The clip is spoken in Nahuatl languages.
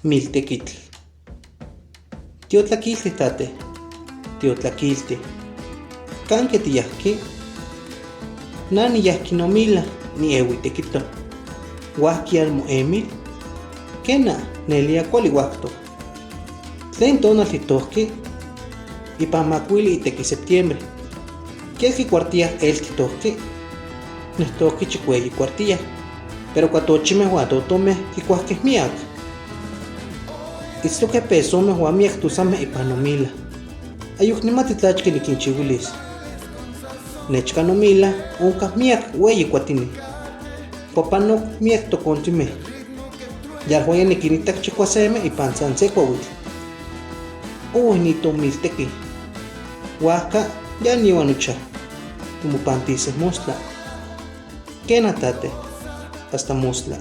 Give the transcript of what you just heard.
Miltequitl. Tiotlaquilti tate. Tiotlaquilti. Canque tiyahki. Nani yahki nomila ni ewitequito. Huahki almo emil. Kena nelia kuali huacto. Tlen tonaltitohki. Ipan makuili iteki septiembre. Kielki cuartilla elki tohki. Nehtohki chikueyi cuartilla. Pero cuatochimeh huatotomeh kikuahkeh miak. Itztohkeh pesomeh huan miak tusameh ipan nomila. Ayuk nimati tlachki nikinchiuilis. Nechka nomila onkah miak ueyi kuatini. Popanok miak tokontimeh. Yalhuaya nikinitak chikuasemeh ipan san se kuauitl. Nitomilteki. Huajka ya niuanucha. Tumupantiseh mostla. Kena tate. Hasta mostla.